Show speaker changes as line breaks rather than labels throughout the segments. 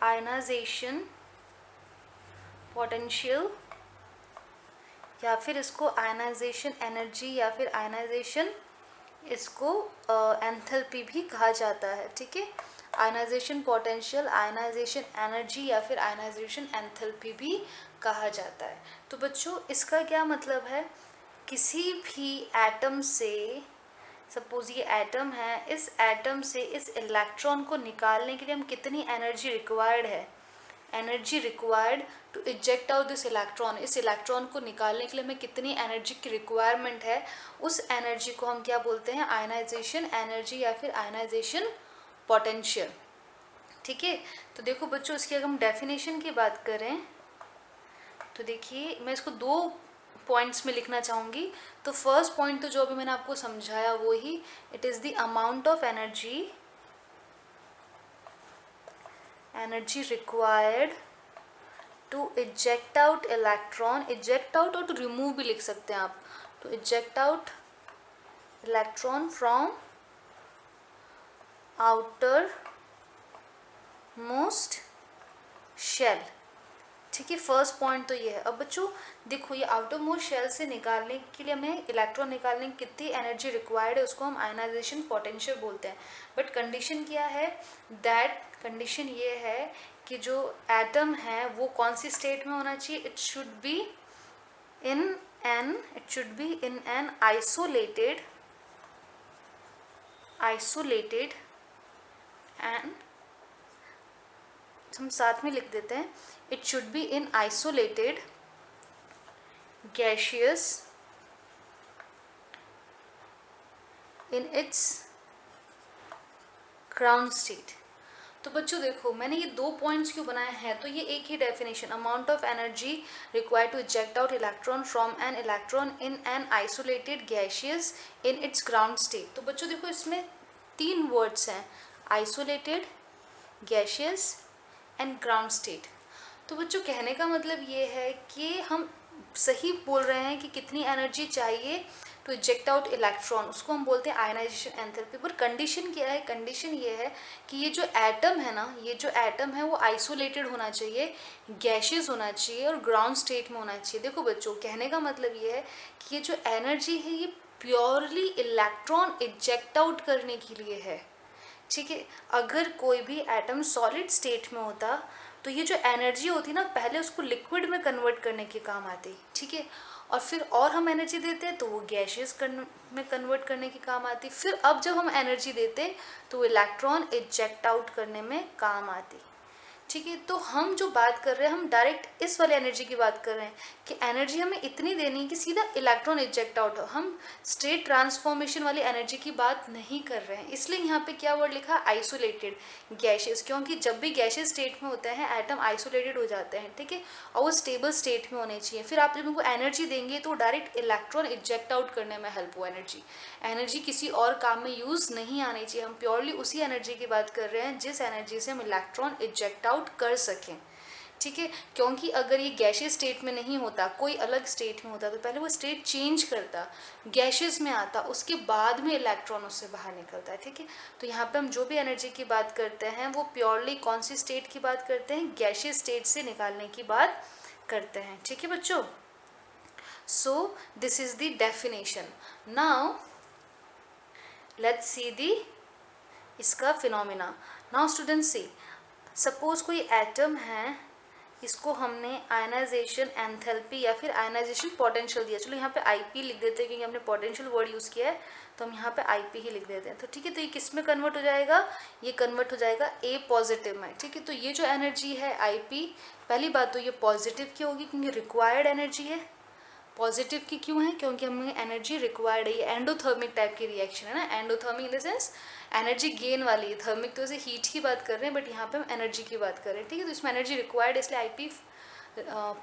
Ionization potential या फिर इसको आयनाइजेशन एनर्जी या फिर आयनाइजेशन इसको एंथैल्पी भी कहा जाता है। ठीक है, आयनाइजेशन पोटेंशियल, आयनाइजेशन एनर्जी या फिर आयनाइजेशन एंथैल्पी भी कहा जाता है। तो बच्चों इसका क्या मतलब है, किसी भी एटम से, सपोज ये एटम है, इस एटम से इस इलेक्ट्रॉन को निकालने के लिए हम कितनी एनर्जी रिक्वायर्ड है, energy required to eject out this electron, इस इलेक्ट्रॉन को निकालने के लिए हमें कितनी एनर्जी की रिक्वायरमेंट है, उस एनर्जी को हम क्या बोलते हैं, आयनाइजेशन एनर्जी या फिर आयनाइजेशन पोटेंशियल। ठीक है, तो देखो बच्चों इसकी अगर हम डेफिनेशन की बात करें तो देखिए मैं इसको दो पॉइंट्स में लिखना चाहूँगी। तो फर्स्ट पॉइंट तो जो अभी मैंने आपको समझाया वो ही, it is the amount of energy required to eject out electron, eject out और टू रिमूव भी लिख सकते हैं आप, to eject out electron from outermost shell. ठीक है, फर्स्ट पॉइंट तो ये है। अब बच्चों देखो ये आउटर मोस्ट शेल से निकालने के लिए हमें इलेक्ट्रॉन निकालने की कितनी एनर्जी रिक्वायर्ड है उसको हम आयनाइजेशन पोटेंशियल बोलते हैं। बट कंडीशन क्या है, दैट कंडीशन ये है कि जो एटम है वो कौन सी स्टेट में होना चाहिए, it should be in an isolated and हम साथ में लिख देते हैं, it should be in isolated gaseous in its ground state. तो बच्चों देखो मैंने ये दो पॉइंट्स क्यों बनाए हैं, तो ये एक ही definition, amount of energy required to eject out electron from an electron in an isolated gaseous in its ground state. तो बच्चों देखो इसमें तीन वर्ड्स हैं, isolated, gaseous and ground state. तो बच्चों कहने का मतलब ये है कि हम सही बोल रहे हैं कि कितनी एनर्जी चाहिए टू इजेक्ट आउट इलेक्ट्रॉन, उसको हम बोलते हैं आयनाइजेशन एंथैल्पी। पर कंडीशन क्या है, कंडीशन ये है कि ये जो एटम है ना, ये जो एटम है वो आइसोलेटेड होना चाहिए, गैशियस होना चाहिए और ग्राउंड स्टेट में होना चाहिए। देखो बच्चों कहने का मतलब ये है कि ये जो एनर्जी है ये प्योरली इलेक्ट्रॉन इजेक्ट आउट करने के लिए है। ठीक है, अगर कोई भी एटम सॉलिड स्टेट में होता तो ये जो एनर्जी होती ना पहले उसको लिक्विड में कन्वर्ट करने के काम आती। ठीक है, और फिर और हम एनर्जी देते हैं तो वो गैशियस में कन्वर्ट करने के काम आती, फिर अब जब हम एनर्जी देते तो इलेक्ट्रॉन इजेक्ट आउट करने में काम आती। ठीक है, तो हम जो बात कर रहे हैं हम डायरेक्ट इस वाले एनर्जी की बात कर रहे हैं कि एनर्जी हमें इतनी देनी है कि सीधा इलेक्ट्रॉन इजेक्ट आउट हो, हम स्टेट ट्रांसफॉर्मेशन वाली एनर्जी की बात नहीं कर रहे हैं। इसलिए यहाँ पे क्या वर्ड लिखा, आइसोलेटेड गैशियस, क्योंकि जब भी गैशियस स्टेट में होते हैं एटम आइसोलेटेड हो जाते हैं। ठीक है, और वो स्टेबल स्टेट में होने चाहिए, फिर आप जब उनको एनर्जी देंगे तो डायरेक्ट इलेक्ट्रॉन इजेक्ट आउट करने में हेल्प हो। एनर्जी किसी और काम में यूज़ नहीं आनी चाहिए, हम प्योरली उसी एनर्जी की बात कर रहे हैं जिस एनर्जी से हम इलेक्ट्रॉन इजेक्ट आउट कर सकें। ठीक है, क्योंकि अगर ये गैशियस स्टेट में नहीं होता, कोई अलग स्टेट में होता तो पहले वो स्टेट चेंज करता, गैशियस में आता, उसके बाद में इलेक्ट्रॉन उससे बाहर निकलता है। ठीक है, तो यहाँ पे हम जो भी एनर्जी की बात करते हैं वो प्योरली कौन सी स्टेट की बात करते हैं, गैशियस स्टेट से निकालने की बात करते हैं। ठीक है बच्चों, so this is the definition. Now let's see the इसका phenomena. Now students see, suppose कोई एटम है, इसको हमने आयनाइजेशन एंथैल्पी या फिर आयनाइजेशन पोटेंशियल दिया, चलो यहाँ पे आईपी लिख देते हैं क्योंकि हमने पोटेंशियल वर्ड यूज़ किया है तो हम यहाँ पे आईपी ही लिख देते हैं। तो ठीक है, तो ये किस में कन्वर्ट हो जाएगा, ये कन्वर्ट हो जाएगा ए पॉजिटिव में। ठीक है, तो ये जो एनर्जी है आईपी, पहली बात तो ये पॉजिटिव की होगी क्योंकि रिक्वायर्ड एनर्जी है। पॉजिटिव की क्यों है, क्योंकि हमें एनर्जी रिक्वायर्ड है, ये एंडोथर्मिक टाइप की रिएक्शन है ना, endothermic in the sense energy gain वाली, थर्मिक तो ऐसे हीट की बात कर रहे हैं बट यहाँ पे हम एनर्जी की बात कर रहे हैं। ठीक है, तो इसमें एनर्जी रिक्वायर्ड है इसलिए आईपी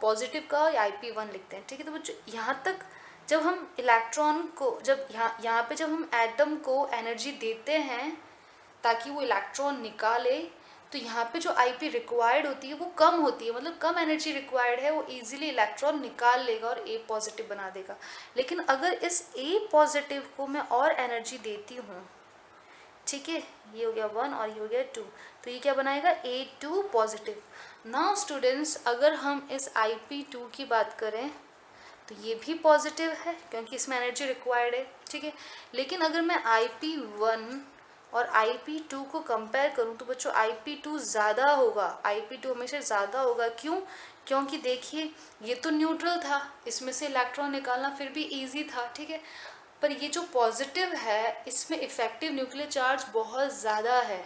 पॉजिटिव का IP1 लिखते हैं। ठीक है, तो बच्चों यहाँ तक जब हम इलेक्ट्रॉन को, जब यहाँ पे जब हम एटम को एनर्जी देते हैं ताकि वो इलेक्ट्रॉन निकाले, तो यहाँ पे जो IP रिक्वायर्ड होती है वो कम होती है, मतलब कम एनर्जी रिक्वायर्ड है, वो इजीली इलेक्ट्रॉन निकाल लेगा और A पॉजिटिव बना देगा। लेकिन अगर इस A पॉजिटिव को मैं और एनर्जी देती हूँ, ठीक है, ये हो गया 1 और ये हो गया 2, तो ये क्या बनाएगा A2 पॉजिटिव। नाउ स्टूडेंट्स अगर हम इस IP2 की बात करें तो ये भी पॉजिटिव है क्योंकि इसमें एनर्जी रिक्वायर्ड है, ठीक है। लेकिन अगर मैं IP1 और IP2 को कंपेयर करूं तो बच्चों IP2 ज़्यादा होगा, IP2 हमेशा ज़्यादा होगा। क्यों? क्योंकि देखिए ये तो न्यूट्रल था, इसमें से इलेक्ट्रॉन निकालना फिर भी इजी था, ठीक है। पर ये जो पॉजिटिव है इसमें इफेक्टिव न्यूक्लियर चार्ज बहुत ज़्यादा है,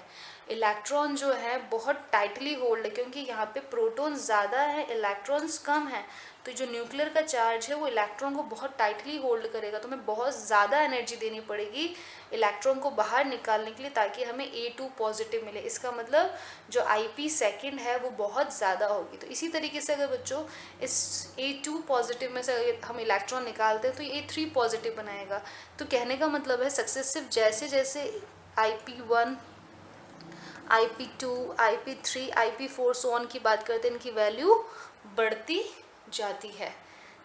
इलेक्ट्रॉन जो है बहुत टाइटली होल्ड है क्योंकि यहाँ पे प्रोटॉन ज़्यादा है इलेक्ट्रॉन्स कम है, तो जो न्यूक्लियर का चार्ज है वो इलेक्ट्रॉन को बहुत टाइटली होल्ड करेगा, तो हमें बहुत ज़्यादा एनर्जी देनी पड़ेगी इलेक्ट्रॉन को बाहर निकालने के लिए ताकि हमें A2 पॉजिटिव मिले। इसका मतलब जो IP सेकेंड है वो बहुत ज़्यादा होगी। तो इसी तरीके से अगर बच्चों इस A2 पॉजिटिव में से अगर हम इलेक्ट्रॉन निकालते हैं तो ये A3 पॉजिटिव बनाएगा। तो कहने का मतलब है सक्सेसिव जैसे जैसे IP1, IP2, IP3, IP4 so on की बात करते हैं, इनकी वैल्यू बढ़ती जाती है,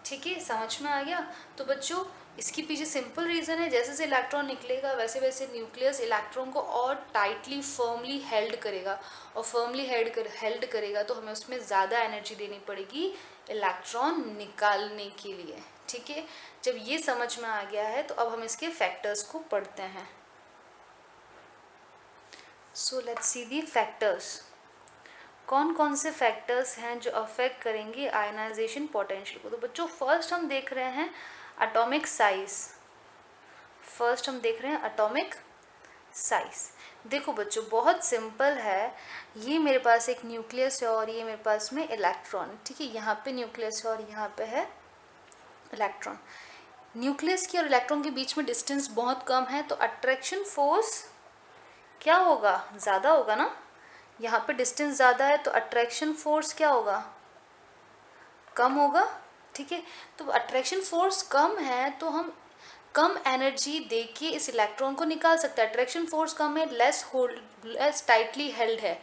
ठीक है। समझ में आ गया? तो बच्चों इसके पीछे सिंपल रीज़न है, जैसे जैसे इलेक्ट्रॉन निकलेगा वैसे वैसे न्यूक्लियस इलेक्ट्रॉन को और टाइटली फर्मली हेल्ड करेगा, और फर्मली हेल्ड करेगा तो हमें उसमें ज़्यादा एनर्जी देनी पड़ेगी इलेक्ट्रॉन निकालने के लिए, ठीक है। जब ये समझ में आ गया है तो अब हम इसके फैक्टर्स को पढ़ते हैं। So let's see the factors. कौन कौन से फैक्टर्स हैं जो अफेक्ट करेंगे आयनाइजेशन पोटेंशियल को? तो बच्चों फर्स्ट हम देख रहे हैं एटॉमिक साइज। फर्स्ट हम देख रहे हैं एटॉमिक साइज। देखो बच्चों बहुत सिंपल है, ये मेरे पास एक न्यूक्लियस है और ये मेरे पास में इलेक्ट्रॉन, ठीक है। यहाँ पे न्यूक्लियस है और यहाँ पे है इलेक्ट्रॉन। न्यूक्लियस की और इलेक्ट्रॉन के बीच में डिस्टेंस बहुत कम है, तो अट्रैक्शन फोर्स क्या होगा? ज़्यादा होगा ना। यहाँ पे डिस्टेंस ज़्यादा है तो अट्रैक्शन फोर्स क्या होगा? कम होगा, ठीक है। तो अट्रैक्शन फोर्स कम है तो हम कम एनर्जी देके इस इलेक्ट्रॉन को निकाल सकते हैं। अट्रैक्शन फोर्स कम है, लेस टाइटली हेल्ड है,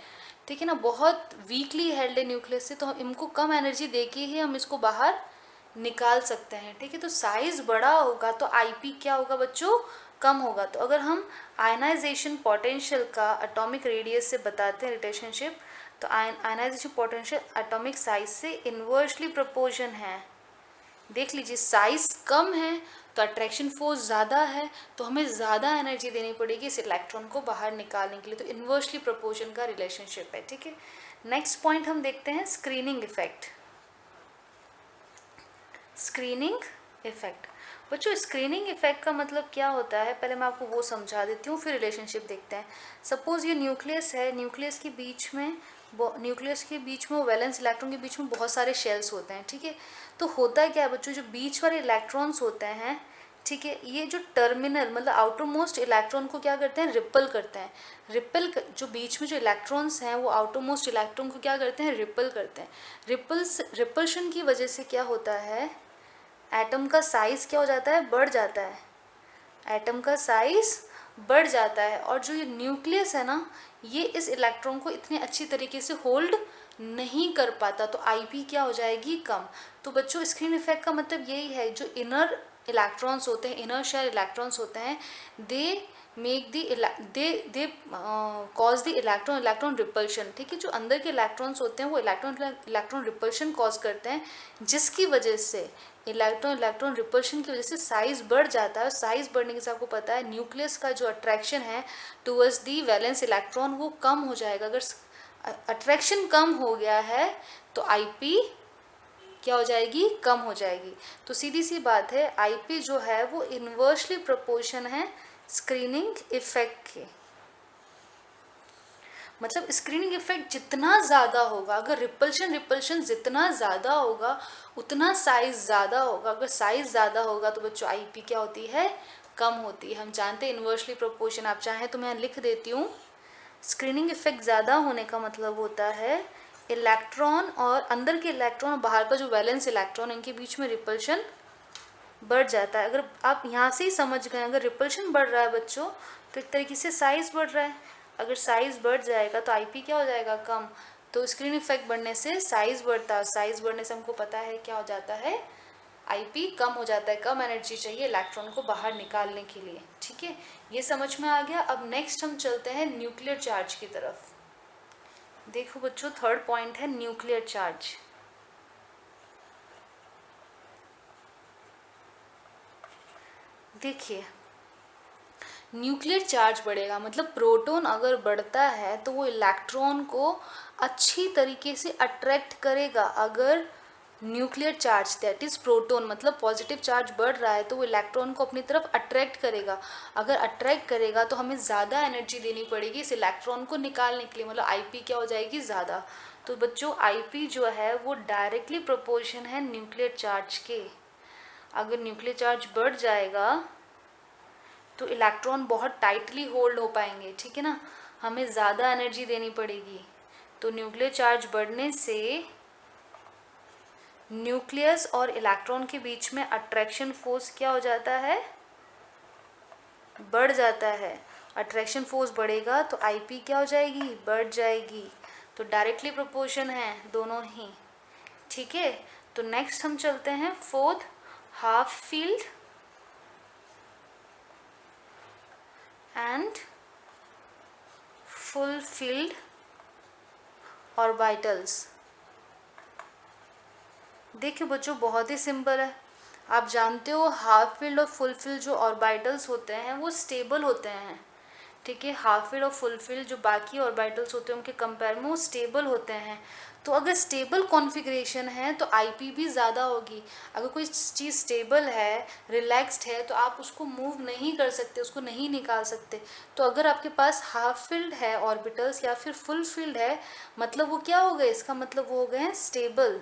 ठीक है ना, बहुत वीकली हेल्ड है न्यूक्लियस से, तो हम इनको कम एनर्जी देके ही हम इसको बाहर निकाल सकते हैं, ठीक है। तो साइज बड़ा होगा तो IP क्या होगा बच्चों? कम होगा। तो अगर हम आयनाइजेशन पोटेंशियल का एटॉमिक रेडियस से बताते हैं रिलेशनशिप, तो आयनाइजेशन पोटेंशियल एटॉमिक साइज से इन्वर्सली प्रोपोर्शन है। देख लीजिए साइज कम है तो अट्रैक्शन फोर्स ज़्यादा है, तो हमें ज़्यादा एनर्जी देनी पड़ेगी इस इलेक्ट्रॉन को बाहर निकालने के लिए, तो इन्वर्सली प्रोपोर्शन का रिलेशनशिप है, ठीक है। नेक्स्ट पॉइंट हम देखते हैं स्क्रीनिंग इफेक्ट। स्क्रीनिंग इफेक्ट बच्चों, स्क्रीनिंग इफेक्ट का मतलब क्या होता है पहले मैं आपको वो समझा देती हूँ, फिर रिलेशनशिप देखते हैं। सपोज ये न्यूक्लियस है, न्यूक्लियस के बीच में वैलेंस इलेक्ट्रॉन के बीच में बहुत सारे शेल्स होते हैं, ठीक है। तो होता क्या है बच्चों, जो बीच वाले इलेक्ट्रॉन्स होते हैं, ठीक है, ये जो टर्मिनल मतलब आउटर मोस्ट इलेक्ट्रॉन को क्या करते हैं? रिपल करते हैं। जो बीच में जो इलेक्ट्रॉन्स हैं वो आउटर मोस्ट इलेक्ट्रॉन को क्या करते हैं? रिपल करते हैं। रिपल्शन की वजह से क्या होता है? एटम का साइज क्या हो जाता है? बढ़ जाता है। एटम का साइज बढ़ जाता है, और जो ये न्यूक्लियस है ना, ये इस इलेक्ट्रॉन को इतने अच्छी तरीके से होल्ड नहीं कर पाता, तो IP क्या हो जाएगी? कम। तो बच्चों स्क्रीन इफेक्ट का मतलब यही है, जो इनर इलेक्ट्रॉन्स होते हैं, इनर शेल इलेक्ट्रॉन्स होते हैं, they cause the electron repulsion, ठीक है। जो अंदर के इलेक्ट्रॉन्स होते हैं वो इलेक्ट्रॉन रिपल्शन कॉज करते हैं, जिसकी वजह से इलेक्ट्रॉन रिपल्शन की वजह से साइज बढ़ जाता है। साइज बढ़ने के साथ आपको पता है न्यूक्लियस का जो अट्रैक्शन है टुवर्ड्स दी वैलेंस इलेक्ट्रॉन वो कम हो जाएगा। अगर अट्रैक्शन कम हो गया है तो IP क्या हो जाएगी? कम हो जाएगी। तो सीधी सी बात है, IP जो है वो इन्वर्सली प्रोपोर्शन है स्क्रीनिंग इफेक्ट के। मतलब स्क्रीनिंग इफेक्ट जितना ज़्यादा होगा, अगर रिपल्शन जितना ज़्यादा होगा उतना साइज ज़्यादा होगा। अगर साइज ज़्यादा होगा तो बच्चों IP क्या होती है? कम होती है। हम जानते हैं इन्वर्सली प्रोपोर्शन, आप चाहें तो मैं लिख देती हूँ। स्क्रीनिंग इफेक्ट ज़्यादा होने का मतलब होता है इलेक्ट्रॉन और अंदर के इलेक्ट्रॉन और बाहर का जो वैलेंस इलेक्ट्रॉन, इनके बीच में रिपल्शन बढ़ जाता है। अगर आप यहाँ से ही समझ गए, अगर रिपल्शन बढ़ रहा है बच्चों तो एक तरीके से साइज बढ़ रहा है। अगर साइज बढ़ जाएगा तो IP क्या हो जाएगा? कम। तो स्क्रीन इफेक्ट बढ़ने से साइज बढ़ता है, साइज बढ़ने से हमको पता है क्या हो जाता है? आईपी कम हो जाता है, कम एनर्जी चाहिए इलेक्ट्रॉन को बाहर निकालने के लिए। ठीक है, ये समझ में आ गया। अब नेक्स्ट हम चलते हैं न्यूक्लियर चार्ज की तरफ। देखो बच्चों, थर्ड पॉइंट है न्यूक्लियर चार्ज। देखिए, न्यूक्लियर चार्ज बढ़ेगा मतलब प्रोटॉन अगर बढ़ता है तो वो इलेक्ट्रॉन को अच्छी तरीके से अट्रैक्ट करेगा। अगर nuclear charge that is proton मतलब पॉजिटिव चार्ज बढ़ रहा है तो वो इलेक्ट्रॉन को अपनी तरफ अट्रैक्ट करेगा। अगर अट्रैक्ट करेगा तो हमें ज़्यादा एनर्जी देनी पड़ेगी इस इलेक्ट्रॉन को निकालने के लिए, मतलब आईपी क्या हो जाएगी, ज़्यादा। तो बच्चों आईपी जो है वो डायरेक्टली प्रोपोर्शन है न्यूक्लियर चार्ज के। अगर न्यूक्लियर चार्ज बढ़ जाएगा तो इलेक्ट्रॉन बहुत टाइटली होल्ड हो पाएंगे। ठीक है ना, हमें ज़्यादा एनर्जी देनी पड़ेगी। तो न्यूक्लियर चार्ज बढ़ने से न्यूक्लियस और इलेक्ट्रॉन के बीच में अट्रैक्शन फोर्स क्या हो जाता है, बढ़ जाता है। अट्रैक्शन फोर्स बढ़ेगा तो आईपी क्या हो जाएगी, बढ़ जाएगी। तो डायरेक्टली प्रोपोर्शन है दोनों ही। ठीक है, तो नेक्स्ट हम चलते हैं fourth, half field and full field orbitals. देखिए बच्चों, बहुत ही सिंपल है। आप जानते हो हाफ फील्ड और फुल फील्ड जो ऑर्बिटल्स होते हैं वो स्टेबल होते हैं। ठीक है, हाफ फील्ड और फुल फील्ड जो बाकी ऑर्बिटल्स होते हैं उनके कंपेयर में वो स्टेबल होते हैं। तो अगर स्टेबल कॉन्फ़िगरेशन है तो आईपी भी ज़्यादा होगी। अगर कोई चीज़ स्टेबल है, रिलैक्स्ड है, तो आप उसको मूव नहीं कर सकते, उसको नहीं निकाल सकते। तो अगर आपके पास हाफ फील्ड है ऑर्बिटल्स या फिर फुल फील्ड है, मतलब वो क्या हो गए, इसका मतलब वो हो गए हैं स्टेबल।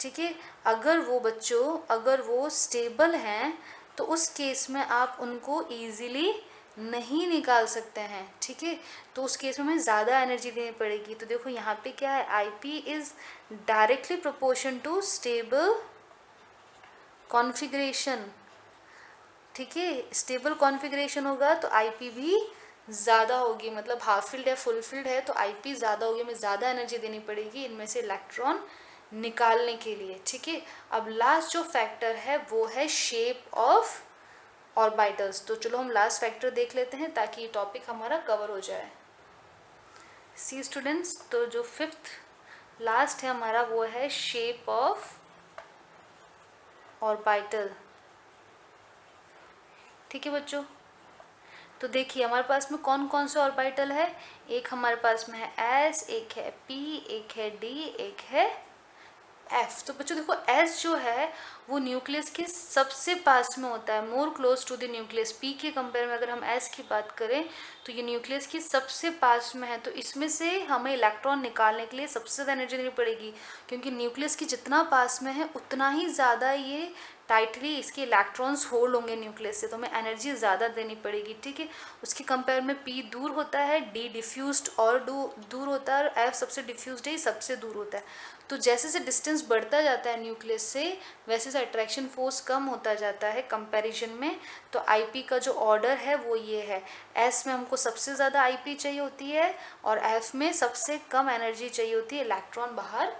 ठीक है, अगर वो बच्चों अगर वो स्टेबल हैं तो उस केस में आप उनको ईज़िली नहीं निकाल सकते हैं। ठीक है, तो उस केस में हमें ज़्यादा एनर्जी देनी पड़ेगी। तो देखो यहाँ पे क्या है, IP is directly proportion to stable configuration. ठीक है, स्टेबल कॉन्फ़िगरेशन होगा तो आईपी भी ज़्यादा होगी। मतलब हाफ फील्ड है, फुल फील्ड है, तो आईपी ज़्यादा होगी, हमें ज़्यादा एनर्जी देनी पड़ेगी इनमें से इलेक्ट्रॉन निकालने के लिए। ठीक है, अब लास्ट जो फैक्टर है वो है शेप ऑफ ऑर्बिटल्स। तो चलो हम लास्ट फैक्टर देख लेते हैं ताकि ये टॉपिक हमारा कवर हो जाए। सी स्टूडेंट्स, तो जो फिफ्थ लास्ट है हमारा वो है शेप ऑफ ऑर्बिटल। ठीक है बच्चों, तो देखिए हमारे पास में कौन कौन से ऑर्बिटल है। एक हमारे पास में है एस, एक है पी, एक है डी, एक है एफ। तो बच्चों देखो, एस जो है वो न्यूक्लियस के सबसे पास में होता है, more close to the nucleus. P के कंपेयर में अगर हम एस की बात करें तो ये न्यूक्लियस के सबसे पास में है। तो इसमें से हमें इलेक्ट्रॉन निकालने के लिए सबसे ज़्यादा एनर्जी देनी पड़ेगी, क्योंकि न्यूक्लियस की जितना पास में है उतना ही ज़्यादा ये टाइटली इसके इलेक्ट्रॉन्स होल्ड होंगे न्यूक्लियस से, तो हमें एनर्जी ज़्यादा देनी पड़ेगी। ठीक है, उसके कंपेयर में पी दूर होता है, डी डिफ्यूज्ड और दूर होता है, और एफ सबसे डिफ्यूज्ड है, सबसे दूर होता है। तो जैसे जैसे डिस्टेंस बढ़ता जाता है न्यूक्लियस से वैसे से अट्रैक्शन फोर्स कम होता जाता है कंपैरिजन में। तो आईपी का जो ऑर्डर है वो ये है, एस में हमको सबसे ज़्यादा आईपी चाहिए होती है और एफ में सबसे कम एनर्जी चाहिए होती है इलेक्ट्रॉन बाहर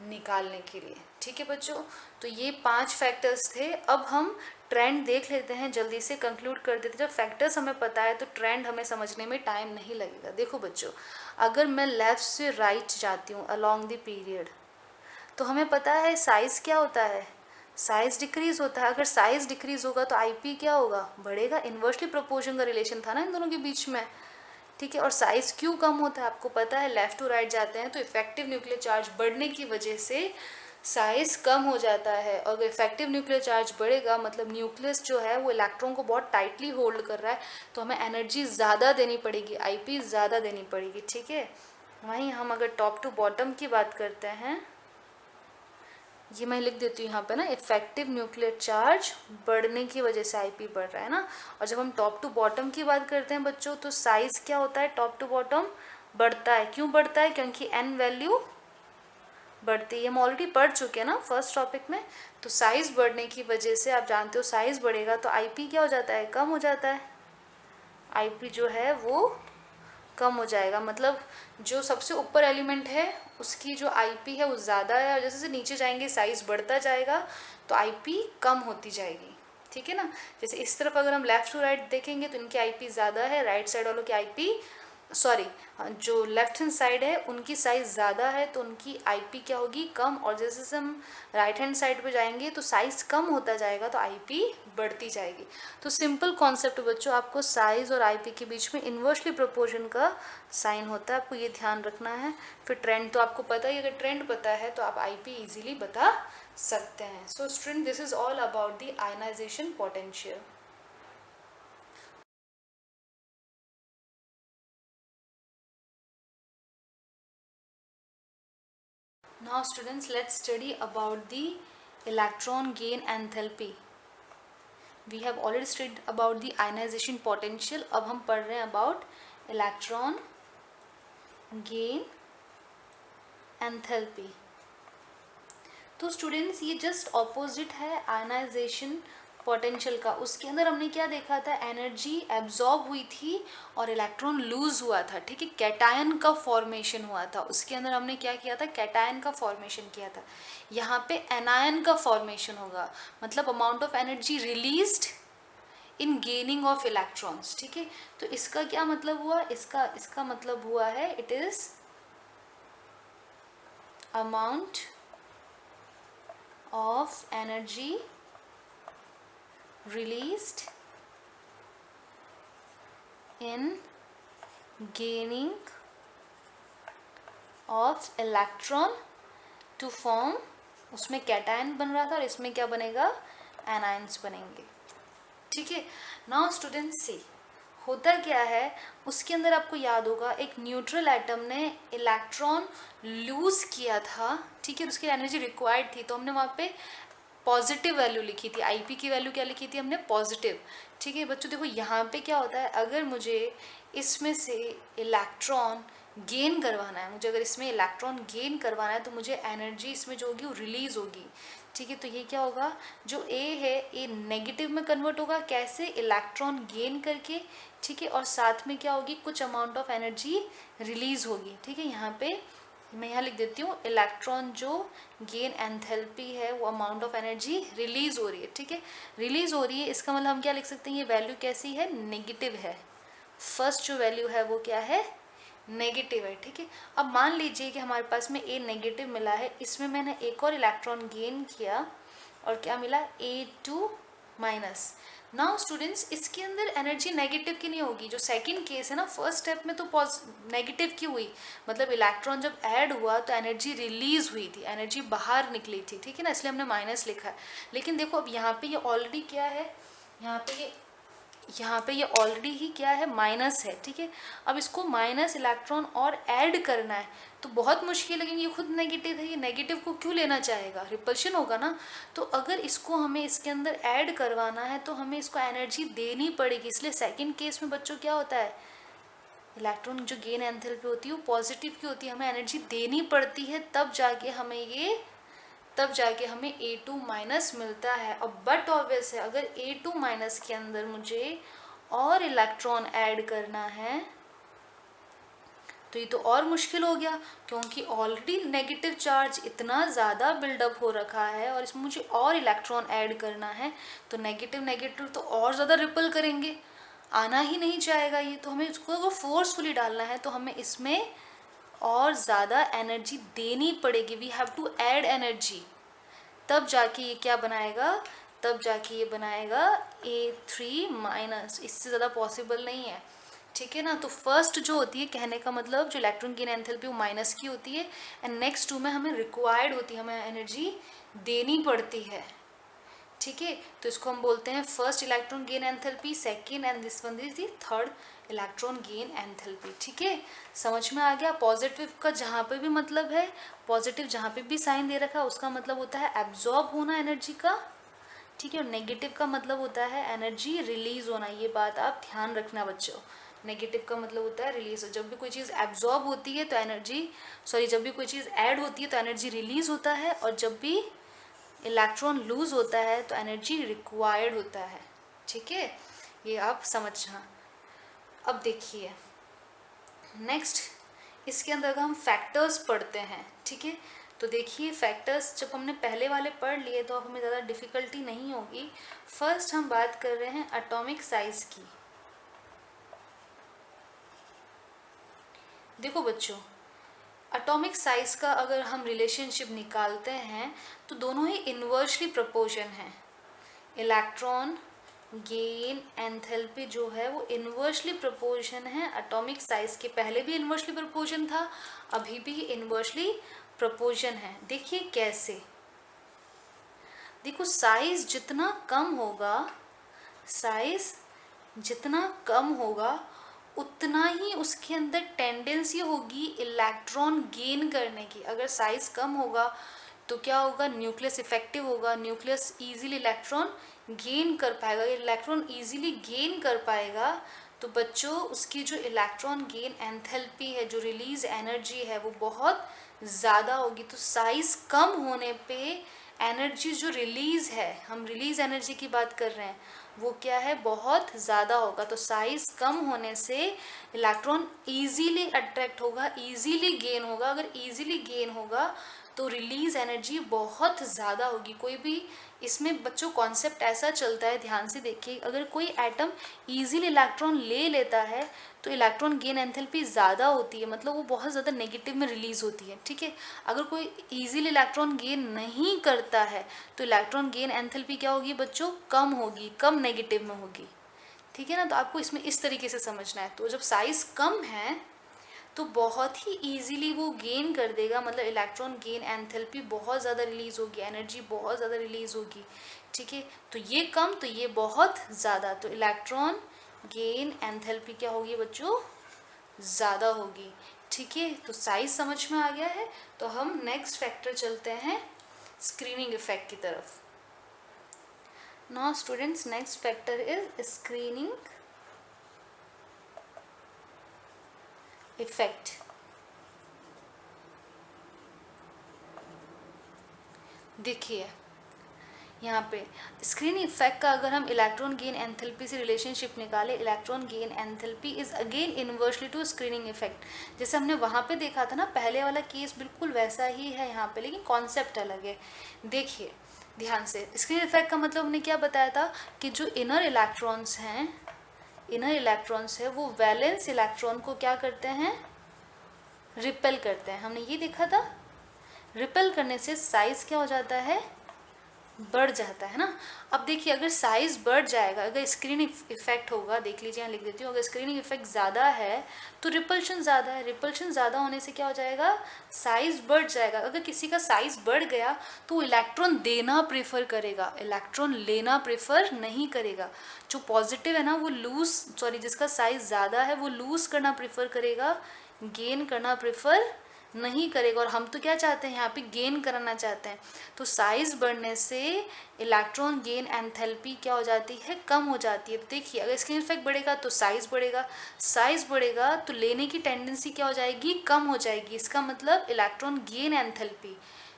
निकालने के लिए। ठीक है बच्चों, तो ये 5 फैक्टर्स थे। अब हम ट्रेंड देख लेते हैं, जल्दी से कंक्लूड कर देते हैं। जब फैक्टर्स हमें पता है तो ट्रेंड हमें समझने में टाइम नहीं लगेगा। देखो बच्चों, अगर मैं लेफ़्ट से राइट जाती हूँ अलॉन्ग द पीरियड तो हमें पता है साइज़ क्या होता है, साइज़ डिक्रीज़ होता है। अगर साइज़ डिक्रीज़ होगा तो आईपी क्या होगा, बढ़ेगा। इन्वर्सली प्रोपोर्शन का रिलेशन था ना इन दोनों के बीच में। ठीक है, और साइज़ क्यों कम होता है आपको पता है, लेफ़्ट टू राइट जाते हैं तो इफेक्टिव न्यूक्लियर चार्ज बढ़ने की वजह से साइज़ कम हो जाता है। और अगर इफेक्टिव न्यूक्लियर चार्ज बढ़ेगा मतलब न्यूक्लियस जो है वो इलेक्ट्रॉन को बहुत टाइटली होल्ड कर रहा है, तो हमें एनर्जी ज़्यादा देनी पड़ेगी, आईपी ज़्यादा देनी पड़ेगी। ठीक है, वहीं हम अगर टॉप टू बॉटम की बात करते हैं, ये मैं लिख देती हूँ यहाँ पे ना, इफेक्टिव न्यूक्लियर चार्ज बढ़ने की वजह से आईपी बढ़ रहा है ना। और जब हम टॉप टू बॉटम की बात करते हैं बच्चों तो साइज़ क्या होता है, टॉप टू बॉटम बढ़ता है। क्यों बढ़ता है, क्योंकि एन वैल्यू बढ़ती है, हम ऑलरेडी पढ़ चुके हैं ना फर्स्ट टॉपिक में। तो साइज़ बढ़ने की वजह से आप जानते हो साइज़ बढ़ेगा तो आईपी क्या हो जाता है, कम हो जाता है। आईपी जो है वो कम हो जाएगा। मतलब जो सबसे ऊपर एलिमेंट है उसकी जो आईपी है वो ज़्यादा है, और जैसे जैसे नीचे जाएंगे साइज़ बढ़ता जाएगा तो आईपी कम होती जाएगी, ठीक है ना। जैसे इस तरफ अगर हम लेफ़्ट टू राइट देखेंगे तो इनकी आईपी ज़्यादा है, राइट साइड वालों की आईपी सॉरी जो लेफ्ट हैंड साइड है उनकी साइज़ ज़्यादा है तो उनकी आईपी क्या होगी, कम। और जैसे जैसे हम राइट हैंड साइड पे जाएंगे तो साइज़ कम होता जाएगा तो आईपी बढ़ती जाएगी। तो सिंपल कॉन्सेप्ट बच्चों, आपको साइज़ और आईपी के बीच में इन्वर्सली प्रोपोर्शन का साइन होता है, आपको ये ध्यान रखना है। फिर ट्रेंड तो आपको पता ही, अगर ट्रेंड पता है तो आप आईपी इजीली बता सकते हैं। So student, this is all about the ionisation potential. Now students, let's study about the electron gain enthalpy. We have already studied about the ionization potential. अब हम पढ़ रहे हैं about electron gain enthalpy. तो students ये just opposite है ionization potential का। उसके अंदर हमने क्या देखा था, एनर्जी एब्जॉर्ब हुई थी और इलेक्ट्रॉन लूज हुआ था, ठीक है, कैटायन का फॉर्मेशन हुआ था। उसके अंदर हमने क्या किया था, कैटायन का फॉर्मेशन किया था। यहाँ पे एनायन का फॉर्मेशन होगा, मतलब amount of energy released in gaining of electrons, ठीक है। तो इसका क्या मतलब हुआ, इसका मतलब हुआ है it is amount of energy released in gaining of electron to form, उसमें कैटायन बन रहा था और इसमें क्या बनेगा, एनायंस बनेंगे, ठीक है। नाउ स्टूडेंट्स सी होता क्या है, उसके अंदर आपको याद होगा एक न्यूट्रल एटम ने इलेक्ट्रॉन लूज किया था, ठीक है, उसकी एनर्जी रिक्वायर्ड थी तो हमने वहाँ पे पॉजिटिव वैल्यू लिखी थी। आईपी की वैल्यू क्या लिखी थी हमने, पॉजिटिव, ठीक है। बच्चों देखो यहाँ पे क्या होता है, अगर मुझे इसमें से इलेक्ट्रॉन गेन करवाना है, मुझे अगर इसमें इलेक्ट्रॉन गेन करवाना है तो मुझे एनर्जी इसमें जो होगी वो रिलीज होगी, ठीक है। तो ये क्या होगा, जो ए है ए नेगेटिव में कन्वर्ट होगा, कैसे, इलेक्ट्रॉन गेन करके, ठीक है, और साथ में क्या होगी, कुछ अमाउंट ऑफ एनर्जी रिलीज होगी, ठीक है। यहाँ पे मैं यहाँ लिख देती हूँ, इलेक्ट्रॉन जो गेन एंथैल्पी है वो अमाउंट ऑफ एनर्जी रिलीज हो रही है, ठीक है, रिलीज हो रही है। इसका मतलब हम क्या लिख सकते हैं, ये वैल्यू कैसी है, नेगेटिव है। फर्स्ट जो वैल्यू है वो क्या है, नेगेटिव है, ठीक है। अब मान लीजिए कि हमारे पास में ए नेगेटिव मिला है, इसमें मैंने एक और इलेक्ट्रॉन गेन किया और क्या मिला, A2 माइनस। नाउ स्टूडेंट्स इसके अंदर एनर्जी नेगेटिव की नहीं होगी, जो सेकंड केस है ना, फर्स्ट स्टेप में तो नेगेटिव की हुई, मतलब इलेक्ट्रॉन जब ऐड हुआ तो एनर्जी रिलीज हुई थी, एनर्जी बाहर निकली थी, ठीक है ना, इसलिए हमने माइनस लिखा है। लेकिन देखो अब यहाँ पे ये ऑलरेडी क्या है, यहाँ पे ये ऑलरेडी ही क्या है, माइनस है, ठीक है। अब इसको माइनस इलेक्ट्रॉन और ऐड करना है तो बहुत मुश्किल है, क्योंकि ये खुद नेगेटिव है, ये नेगेटिव को क्यों लेना चाहेगा, रिपल्शन होगा ना। तो अगर इसको हमें इसके अंदर ऐड करवाना है तो हमें इसको एनर्जी देनी पड़ेगी, इसलिए सेकंड केस में बच्चों क्या होता है, इलेक्ट्रॉन जो गेन एंथैल्पी होती है वो पॉजिटिव की होती है, हमें एनर्जी देनी पड़ती है, तब जाके हमें A2 माइनस मिलता है। अब बट ऑब्वियस है, अगर A2 माइनस के अंदर मुझे और इलेक्ट्रॉन ऐड करना है तो ये तो और मुश्किल हो गया, क्योंकि ऑलरेडी नेगेटिव चार्ज इतना ज़्यादा बिल्डअप हो रखा है और इसमें मुझे और इलेक्ट्रॉन ऐड करना है तो नेगेटिव तो और ज़्यादा रिपल करेंगे, आना ही नहीं चाहेगा ये। तो हमें इसको अगर फोर्सफुली डालना है तो हमें इसमें और ज़्यादा एनर्जी देनी पड़ेगी, we have to add energy, तब जाके ये क्या बनाएगा, A3 माइनस, इससे ज़्यादा पॉसिबल नहीं है, ठीक है ना। तो फर्स्ट जो होती है, कहने का मतलब जो इलेक्ट्रॉन गेन एंथैल्पी वो माइनस की होती है, एंड नेक्स्ट टू में हमें रिक्वायर्ड होती है, हमें एनर्जी देनी पड़ती है, ठीक है। तो इसको हम बोलते हैं first electron gain enthalpy, second, and this one is the third electron gain enthalpy, ठीक है। समझ में आ गया। पॉजिटिव का जहाँ पे भी मतलब है, पॉजिटिव जहाँ पे भी साइन दे रखा है उसका मतलब होता है एब्जॉर्ब होना एनर्जी का, ठीक है, और नेगेटिव का मतलब होता है एनर्जी रिलीज होना। ये बात आप ध्यान रखना बच्चों, नेगेटिव का मतलब होता है रिलीज। जब भी कोई चीज़ एब्जॉर्ब होती है तो जब भी कोई चीज़ ऐड होती है तो एनर्जी रिलीज होता है, और जब भी इलेक्ट्रॉन लूज होता है तो एनर्जी रिक्वायर्ड होता है, ठीक है, ये आप समझना। अब देखिए नेक्स्ट इसके अंदर अगर हम फैक्टर्स पढ़ते हैं, ठीक है, तो देखिए फैक्टर्स जब हमने पहले वाले पढ़ लिए तो अब हमें ज़्यादा डिफ़िकल्टी नहीं होगी। फर्स्ट हम बात कर रहे हैं एटॉमिक साइज़ की। देखो बच्चों, एटॉमिक साइज़ का अगर हम रिलेशनशिप निकालते हैं तो दोनों ही इन्वर्सली प्रोपोर्शन हैं। इलेक्ट्रॉन गेन एंथैल्पी जो है वो इन्वर्सली प्रोपोर्शन है एटॉमिक साइज के। पहले भी इन्वर्सली प्रोपोर्शन था, अभी भी इन्वर्सली प्रोपोर्शन है। देखिए कैसे, देखो साइज जितना कम होगा, साइज जितना कम होगा उतना ही उसके अंदर टेंडेंसी होगी इलेक्ट्रॉन गेन करने की। अगर साइज कम होगा तो क्या होगा, न्यूक्लियस इफेक्टिव होगा, न्यूक्लियस इजीली इलेक्ट्रॉन गेन कर पाएगा। इलेक्ट्रॉन इजीली गेन कर पाएगा तो बच्चों उसकी जो इलेक्ट्रॉन गेन एंथैल्पी है, जो रिलीज एनर्जी है, वो बहुत ज़्यादा होगी। तो साइज कम होने पे एनर्जी जो रिलीज है, हम रिलीज एनर्जी की बात कर रहे हैं, वो क्या है, बहुत ज़्यादा होगा। तो साइज कम होने से इलेक्ट्रॉन इजीली अट्रैक्ट होगा, इजीली गेन होगा। अगर इजीली गेन होगा तो रिलीज एनर्जी बहुत ज़्यादा होगी। कोई भी इसमें बच्चों कॉन्सेप्ट ऐसा चलता है, ध्यान से देखिए, अगर कोई एटम इजीली इलेक्ट्रॉन ले लेता है तो इलेक्ट्रॉन गेन एंथैल्पी ज़्यादा होती है, मतलब वो बहुत ज़्यादा नेगेटिव में रिलीज़ होती है, ठीक है। अगर कोई इजीली इलेक्ट्रॉन गेन नहीं करता है तो इलेक्ट्रॉन गेन एंथैल्पी क्या होगी बच्चों, कम होगी, कम नेगेटिव में होगी, ठीक है ना। तो आपको इसमें इस तरीके से समझना है। तो जब साइज़ कम है तो बहुत ही इजीली वो गेन कर देगा, मतलब इलेक्ट्रॉन गेन एंथैल्पी बहुत ज़्यादा रिलीज़ होगी, एनर्जी बहुत ज़्यादा रिलीज़ होगी, ठीक है। तो ये कम तो ये बहुत ज़्यादा, तो इलेक्ट्रॉन गेन एंथैल्पी क्या होगी बच्चों, ज़्यादा होगी, ठीक है। तो साइज समझ में आ गया है। तो हम नेक्स्ट फैक्टर चलते हैं स्क्रीनिंग इफेक्ट की तरफ। Now students, next factor is screening effect. देखिए यहाँ पे स्क्रीन इफेक्ट का अगर हम इलेक्ट्रॉन गेन एंथैल्पी से रिलेशनशिप निकाले, electron gain enthalpy is again inversely to screening effect. जैसे हमने वहाँ पे देखा था ना, पहले वाला केस बिल्कुल वैसा ही है यहाँ पे, लेकिन कॉन्सेप्ट अलग है। देखिए ध्यान से, स्क्रीन इफेक्ट का मतलब हमने क्या बताया था कि जो इनर इलेक्ट्रॉन्स हैं, इनर इलेक्ट्रॉन्स है, वो वैलेंस इलेक्ट्रॉन को क्या करते हैं, रिपेल करते हैं। हमने ये देखा था, रिपेल करने से साइज क्या हो जाता है, बढ़ जाता है ना। अब देखिए अगर साइज बढ़ जाएगा, अगर स्क्रीन इफेक्ट होगा, देख लीजिए यहाँ लिख देती हूँ, अगर स्क्रीनिंग इफेक्ट ज़्यादा है तो रिपल्शन ज़्यादा है, रिपल्शन ज़्यादा होने से क्या हो जाएगा, साइज बढ़ जाएगा। अगर किसी का साइज बढ़ गया तो इलेक्ट्रॉन देना प्रेफर करेगा, इलेक्ट्रॉन लेना प्रेफर नहीं करेगा। जो पॉजिटिव है ना वो जिसका साइज ज़्यादा है वो लूज करना प्रेफर करेगा, गेन करना प्रेफर नहीं करेगा। और हम तो क्या चाहते हैं, यहाँ पे गेन कराना चाहते हैं। तो साइज बढ़ने से इलेक्ट्रॉन गेन एंथैल्पी क्या हो जाती है, कम हो जाती है। तो देखिए अगर स्क्रीन इफेक्ट बढ़ेगा तो साइज बढ़ेगा, साइज बढ़ेगा तो लेने की टेंडेंसी क्या हो जाएगी, कम हो जाएगी। इसका मतलब इलेक्ट्रॉन गेन एंथैल्पी,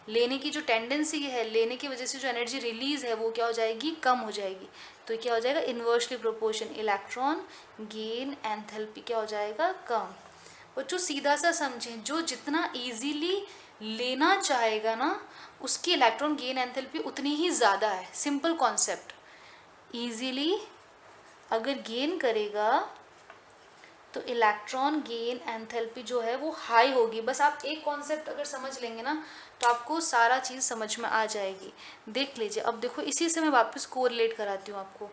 लेने की जो टेंडेंसी है, लेने की वजह से जो एनर्जी रिलीज है वो क्या हो जाएगी, कम हो जाएगी। तो क्या हो जाएगा, inversely proportion, electron gain enthalpy क्या हो जाएगा, कम। बच्चों सीधा सा समझें, जो जितना इजीली लेना चाहेगा ना उसकी इलेक्ट्रॉन गेन एंथैल्पी उतनी ही ज़्यादा है। सिंपल कॉन्सेप्ट, इजीली अगर गेन करेगा तो इलेक्ट्रॉन गेन एंथैल्पी जो है वो हाई होगी। बस आप एक कॉन्सेप्ट अगर समझ लेंगे ना तो आपको सारा चीज़ समझ में आ जाएगी। देख लीजिए, अब देखो इसी से मैं वापस कोरिलेट कराती हूँ आपको।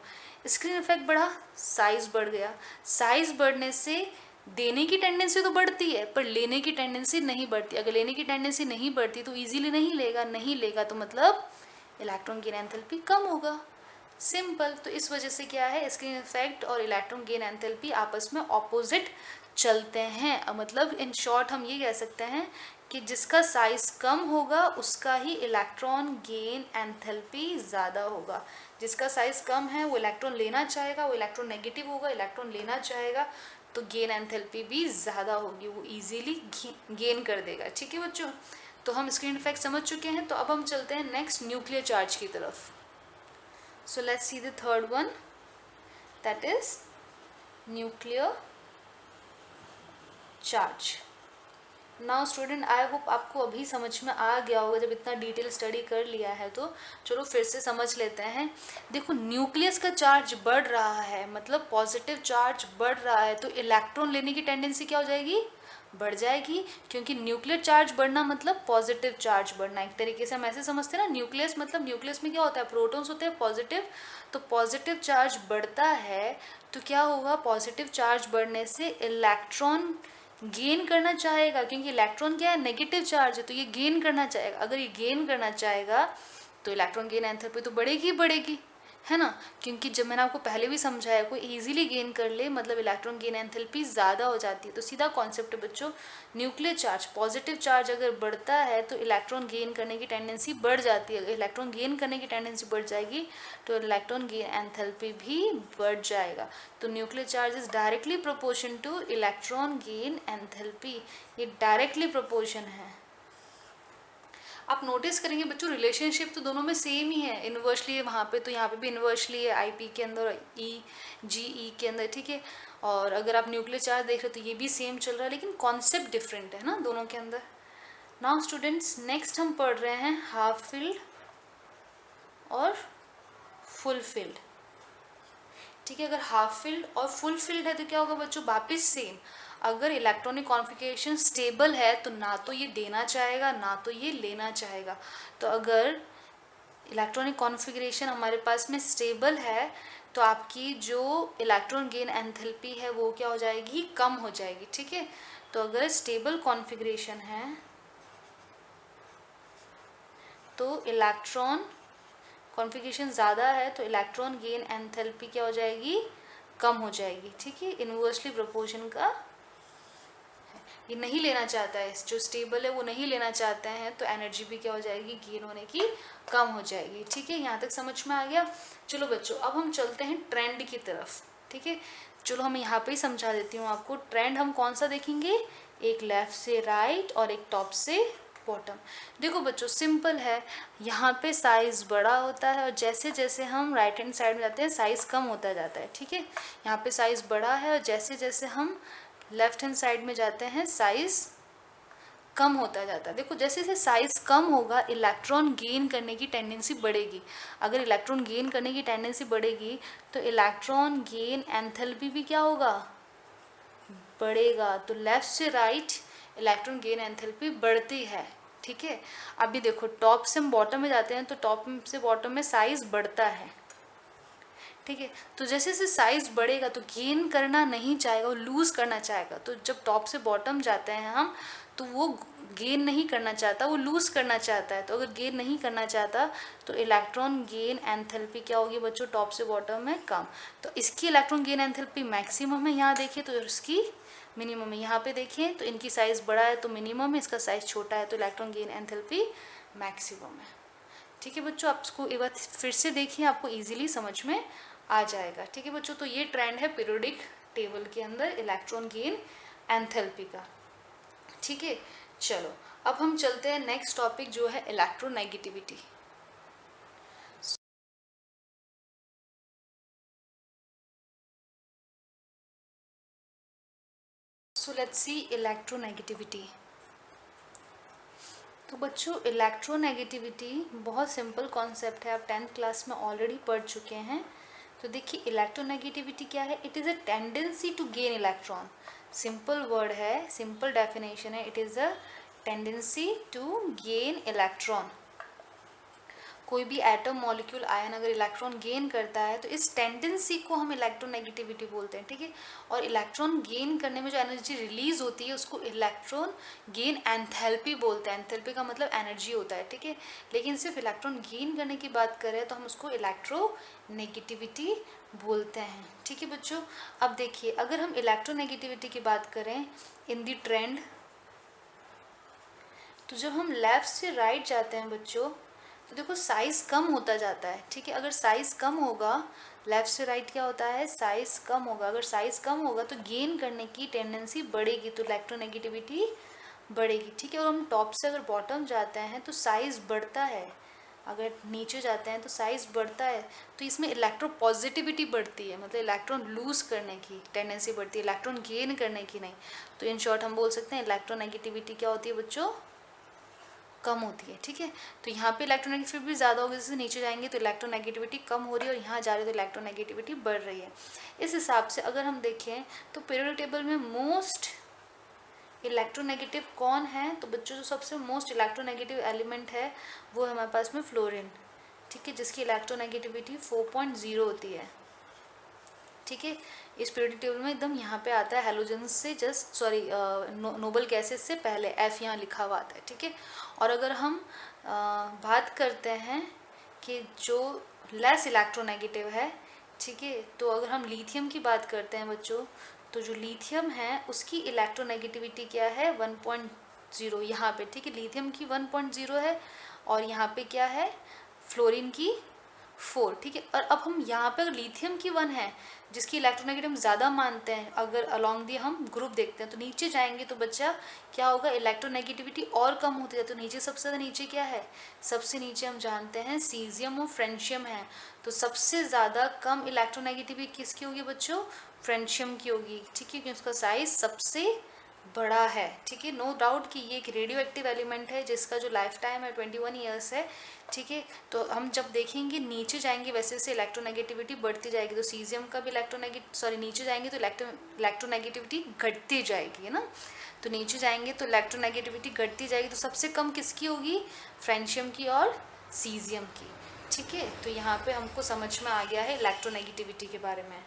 स्क्रीन इफेक्ट बढ़ा, साइज बढ़ गया, साइज बढ़ने से देने की टेंडेंसी तो बढ़ती है पर लेने की टेंडेंसी नहीं बढ़ती। अगर लेने की टेंडेंसी नहीं बढ़ती तो इजीली नहीं लेगा, नहीं लेगा तो मतलब इलेक्ट्रॉन गेन एंथैल्पी कम होगा, सिंपल। तो इस वजह से क्या है, स्क्रीन इफेक्ट और इलेक्ट्रॉन गेन एंथैल्पी आपस में ऑपोजिट चलते हैं। मतलब इन शॉर्ट हम ये कह सकते हैं कि जिसका साइज कम होगा उसका ही इलेक्ट्रॉन गेन एंथैल्पी ज़्यादा होगा। जिसका साइज कम है वो इलेक्ट्रॉन लेना चाहेगा, वो इलेक्ट्रॉन नेगेटिव होगा, इलेक्ट्रॉन लेना चाहेगा तो गेन एंथैल्पी भी ज़्यादा होगी, वो इजीली गेन कर देगा, ठीक है बच्चों। तो हम स्क्रीन इफेक्ट समझ चुके हैं। तो अब हम चलते हैं नेक्स्ट न्यूक्लियर चार्ज की तरफ। So let's see the third one, that is nuclear charge. Now student, I hope आपको अभी समझ में आ गया होगा जब इतना डिटेल स्टडी कर लिया है। तो चलो फिर से समझ लेते हैं। देखो, न्यूक्लियस का चार्ज बढ़ रहा है, मतलब पॉजिटिव चार्ज बढ़ रहा है, तो इलेक्ट्रॉन लेने की टेंडेंसी क्या हो जाएगी? बढ़ जाएगी, क्योंकि न्यूक्लियर चार्ज बढ़ना मतलब पॉजिटिव चार्ज बढ़ना। एक तरीके से हम ऐसे समझते हैं ना, न्यूक्लियस मतलब न्यूक्लियस में क्या होता है? प्रोटॉन्स होते हैं पॉजिटिव, तो पॉजिटिव चार्ज बढ़ता है तो क्या होगा? पॉजिटिव चार्ज बढ़ने से इलेक्ट्रॉन गेन करना चाहेगा, क्योंकि इलेक्ट्रॉन क्या है? नेगेटिव चार्ज है, तो ये गेन करना चाहेगा। अगर ये गेन करना चाहेगा तो इलेक्ट्रॉन गेन एंथैल्पी तो बढ़ेगी ही बढ़ेगी, है ना? क्योंकि जब मैंने आपको पहले भी समझाया, कोई इजीली गेन कर ले मतलब इलेक्ट्रॉन गेन एंथैल्पी ज़्यादा हो जाती है। तो सीधा कॉन्सेप्ट है बच्चों, न्यूक्लियर चार्ज, पॉजिटिव चार्ज अगर बढ़ता है तो इलेक्ट्रॉन गेन करने की टेंडेंसी बढ़ जाती है। अगर इलेक्ट्रॉन गेन करने की टेंडेंसी बढ़ जाएगी तो इलेक्ट्रॉन गेन एंथैल्पी भी बढ़ जाएगा। तो nuclear charge is directly proportion two electron gain enthalpy, ये डायरेक्टली प्रोपोर्शन है। आप नोटिस करेंगे बच्चों, रिलेशनशिप तो दोनों में सेम ही है, इन्वर्सली है वहाँ पे, तो यहाँ पे भी इन्वर्सली है, आईपी के अंदर, जीई के अंदर, ठीक है। और अगर आप न्यूक्लियर चार्ज देख रहे हो तो ये भी सेम चल रहा है, लेकिन कॉन्सेप्ट डिफरेंट है ना दोनों के अंदर। नाउ स्टूडेंट्स, नेक्स्ट हम पढ़ रहे हैं हाफ फिल्ड और फुल फिल्ड, ठीक है। अगर हाफ फिल्ड और फुल फिल्ड है तो क्या होगा बच्चों? वापिस सेम, अगर इलेक्ट्रॉनिक कॉन्फ़िगरेशन स्टेबल है तो ना तो ये देना चाहेगा ना तो ये लेना चाहेगा। तो अगर इलेक्ट्रॉनिक कॉन्फ़िगरेशन हमारे पास में स्टेबल है तो आपकी जो इलेक्ट्रॉन गेन एंथैल्पी है वो क्या हो जाएगी? कम हो जाएगी, ठीक है। तो अगर स्टेबल कॉन्फ़िगरेशन है तो इलेक्ट्रॉन कॉन्फ़िगरेशन ज़्यादा है तो इलेक्ट्रॉन गेन एंथैल्पी क्या हो जाएगी? कम हो जाएगी, ठीक है। इन्वर्सली प्रोपोर्शन का ये नहीं लेना चाहता है, जो स्टेबल है वो नहीं लेना चाहते हैं, तो एनर्जी भी क्या हो जाएगी? गेन होने की कम हो जाएगी, ठीक है। यहाँ तक समझ में आ गया? चलो बच्चों, अब हम चलते हैं ट्रेंड की तरफ, ठीक है। चलो हम यहाँ पे ही समझा देती हूँ आपको। ट्रेंड हम कौन सा देखेंगे? एक लेफ्ट से राइट और एक टॉप से बॉटम। देखो बच्चों, सिंपल है, यहाँ पे साइज़ बड़ा होता है और जैसे जैसे हम राइट हैंड साइड में जाते हैं साइज़ कम होता जाता है, ठीक है। यहाँ पे साइज़ बड़ा है और जैसे जैसे हम लेफ्ट हैंड साइड में जाते हैं साइज़ कम होता जाता है। देखो, जैसे जैसे साइज़ कम होगा इलेक्ट्रॉन गेन करने की टेंडेंसी बढ़ेगी। अगर इलेक्ट्रॉन गेन करने की टेंडेंसी बढ़ेगी तो इलेक्ट्रॉन गेन एंथैल्पी भी क्या होगा? बढ़ेगा। तो लेफ्ट से राइट इलेक्ट्रॉन गेन एंथैल्पी बढ़ती है, ठीक है। अभी देखो, टॉप से हम बॉटम में जाते हैं तो टॉप से बॉटम में साइज़ बढ़ता है, ठीक है। तो जैसे जैसे साइज़ बढ़ेगा तो गेन करना नहीं चाहेगा, वो लूज़ करना चाहेगा। तो जब टॉप से बॉटम जाते हैं हम तो वो गेन नहीं करना चाहता, वो लूज़ करना चाहता है। तो अगर गेन नहीं करना चाहता तो इलेक्ट्रॉन गेन एंथैल्पी क्या होगी बच्चों? टॉप से बॉटम में कम। तो इसकी इलेक्ट्रॉन गेन एंथैल्पी मैक्सिमम है, यहाँ देखिए तो इसकी मिनिमम है। यहाँ पे देखें तो इनकी साइज़ बड़ा है तो मिनिमम है, इसका साइज़ छोटा है तो इलेक्ट्रॉन गेन एंथैल्पी मैक्सिमम है, ठीक है बच्चों। आप इसको एक बार फिर से देखिए, आपको ईजिली समझ में आ जाएगा, ठीक है बच्चों। तो ये ट्रेंड है पीरियोडिक टेबल के अंदर इलेक्ट्रॉन गेन एंथैल्पी का, ठीक है। चलो अब हम चलते हैं नेक्स्ट टॉपिक जो है electronegativity. So let's see electronegativity. तो बच्चों, इलेक्ट्रोनेगेटिविटी बहुत सिंपल कॉन्सेप्ट है, आप 10th क्लास में ऑलरेडी पढ़ चुके हैं। तो देखिए, इलेक्ट्रोनेगेटिविटी क्या है? It is a tendency to gain electron. Simple word है, सिंपल डेफिनेशन है, it is a tendency to gain electron. कोई भी एटम, मॉलिक्यूल, आयन अगर इलेक्ट्रॉन गेन करता है तो इस टेंडेंसी को हम इलेक्ट्रोनेगेटिविटी बोलते हैं, ठीक है। और इलेक्ट्रॉन गेन करने में जो एनर्जी रिलीज होती है उसको इलेक्ट्रॉन गेन एंथैल्पी बोलते हैं। एंथैल्पी का मतलब एनर्जी होता है, ठीक है। लेकिन सिर्फ इलेक्ट्रॉन गेन करने की बात करें तो हम उसको इलेक्ट्रोनेगेटिविटी बोलते हैं, ठीक है बच्चों। अब देखिए, अगर हम इलेक्ट्रोनेगेटिविटी की बात करें इन दी ट्रेंड, तो जब हम लेफ्ट से राइट जाते हैं बच्चों तो देखो साइज़ कम होता जाता है, ठीक है। अगर साइज़ कम होगा, लेफ़्ट से राइट क्या होता है? साइज़ कम होगा। अगर साइज़ कम होगा तो गेन करने की टेंडेंसी बढ़ेगी, तो इलेक्ट्रोनेगेटिविटी बढ़ेगी, ठीक है। और हम टॉप से अगर बॉटम जाते हैं तो साइज़ बढ़ता है, अगर नीचे जाते हैं तो साइज बढ़ता है, तो इसमें इलेक्ट्रोपॉजिटिविटी बढ़ती है, मतलब इलेक्ट्रॉन लूज करने की टेंडेंसी बढ़ती है, इलेक्ट्रॉन गेन करने की नहीं। तो इन शॉर्ट हम बोल सकते हैं इलेक्ट्रोनेगेटिविटी क्या होती है बच्चों, कम होती है। ठीक है, तो यहाँ पे इलेक्ट्रोनेगेटिविटी भी ज़्यादा होगी, जैसे नीचे जाएंगे तो इलेक्ट्रोनेगेटिविटी कम हो रही है और यहाँ जा रही है तो इलेक्ट्रोनेगेटिविटी बढ़ रही है। इस हिसाब से अगर हम देखें तो पीरियोडिक टेबल में मोस्ट इलेक्ट्रोनेगेटिव कौन है, तो बच्चों जो सबसे मोस्ट इलेक्ट्रोनेगेटिव एलिमेंट है वो है हमारे पास में फ्लोरीन। ठीक है, जिसकी इलेक्ट्रोनेगेटिविटी 4.0 होती है। ठीक है, इस पीरियोडिक टेबल में एकदम यहाँ पे आता है हेलोजन से जस्ट नोबल गैसेस से पहले एफ यहाँ लिखा हुआ आता है। ठीक है, और अगर हम बात करते हैं कि जो लेस इलेक्ट्रोनेगेटिव है, ठीक है, तो अगर हम लिथियम की बात करते हैं बच्चों, तो जो लिथियम है उसकी इलेक्ट्रोनेगेटिविटी क्या है 1.0 यहाँ पे। ठीक है, लिथियम की 1.0 है और यहाँ पे क्या है फ्लोरीन की 4। ठीक है, और अब हम यहाँ पे अगर लिथियम की 1 है जिसकी इलेक्ट्रोनेगेटिव हम ज़्यादा मानते हैं, अगर अलॉन्ग दी हम ग्रुप देखते हैं तो नीचे जाएंगे तो बच्चा क्या होगा, इलेक्ट्रोनेगेटिविटी और कम होती है। तो नीचे सबसे ज़्यादा नीचे क्या है, सबसे नीचे हम जानते हैं सीजियम और फ्रेंशियम है। तो सबसे ज़्यादा कम इलेक्ट्रोनेगेटिविटी किसकी होगी बच्चों, फ्रेंशियम की होगी। ठीक है, क्योंकि उसका साइज सबसे बड़ा है। ठीक है, नो डाउट कि ये एक रेडियो एक्टिव एलिमेंट है जिसका जो लाइफ टाइम है 21 ईयर्स है। ठीक है, तो हम जब देखेंगे नीचे जाएंगे वैसे वैसे इलेक्ट्रोनेगेटिविटी बढ़ती जाएगी। तो सीजियम का भी नीचे जाएंगे तो इलेक्ट्रोनेगेटिविटी घटती जाएगी, है ना। तो नीचे जाएंगे तो इलेक्ट्रोनेगेटिविटी घटती जाएगी, तो सबसे कम किसकी होगी, फ्रेंशियम की और सीजियम की। ठीक है, तो यहाँ पे हमको समझ में आ गया है इलेक्ट्रोनेगेटिविटी के बारे में।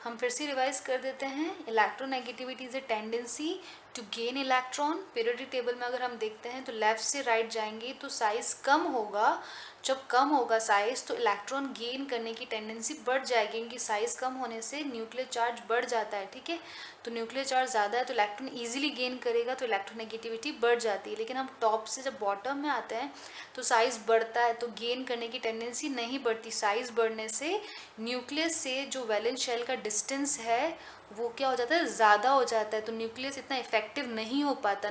हम फिर से रिवाइज कर देते हैं। Electronegativity is a tendency to gain electron. Periodic table में अगर हम देखते हैं तो लेफ्ट से राइट जाएंगे तो साइज कम होगा। जब कम होगा साइज तो इलेक्ट्रॉन गेन करने की टेंडेंसी बढ़ जाएगी, क्योंकि साइज कम होने से न्यूक्लियर चार्ज बढ़ जाता है। ठीक है, तो न्यूक्लियर चार्ज ज़्यादा है तो इलेक्ट्रॉन ईजिली गेन करेगा, तो इलेक्ट्रोनेगेटिविटी बढ़ जाती है। लेकिन हम टॉप से जब बॉटम में आते हैं तो साइज बढ़ता है, तो गेन करने की टेंडेंसी नहीं बढ़ती। साइज बढ़ने से न्यूक्लियस से जो वैलेंस शेल का डिस्टेंस है वो क्या हो जाता है, ज़्यादा हो जाता है। तो न्यूक्लियस इतना इफेक्टिव नहीं हो पाता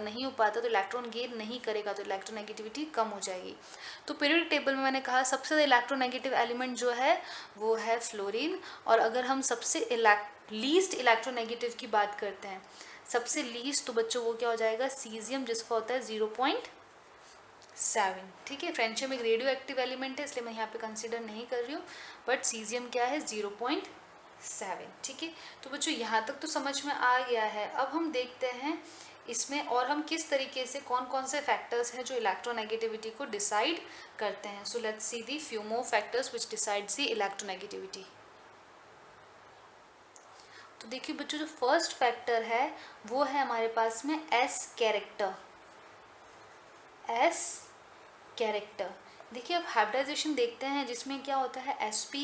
तो इलेक्ट्रॉन गेन नहीं करेगा, तो इलेक्ट्रोनेगेटिविटी कम हो जाएगी। तो पीरियोडिक टेबल में मैंने कहा सबसे ज़्यादा इलेक्ट्रोनेगेटिव एलिमेंट जो है वो है फ्लोरीन। और अगर हम सबसे लीस्ट इलेक्ट्रोनेगेटिव की बात करते हैं, सबसे लीस्ट, तो बच्चों वो क्या हो जाएगा, सीजियम, जिसका होता है 0.7। ठीक है, फ्रेंशियम एक रेडियो एक्टिव एलिमेंट है इसलिए मैं यहाँ पे कंसीडर नहीं कर रही हूँ, बट सीजियम क्या है 0.7। ठीक है, तो बच्चों यहाँ तक तो समझ में आ गया है। अब हम देखते हैं इसमें और हम किस तरीके से कौन कौन से फैक्टर्स हैं जो इलेक्ट्रोनेगेटिविटी को डिसाइड करते हैं। So let's see the few more factors which decides the electronegativity. तो देखिए बच्चों, जो फर्स्ट फैक्टर है वो है हमारे पास में एस कैरेक्टर। एस कैरेक्टर, देखिए अब हाइब्रिडाइजेशन देखते हैं जिसमें क्या होता है sp,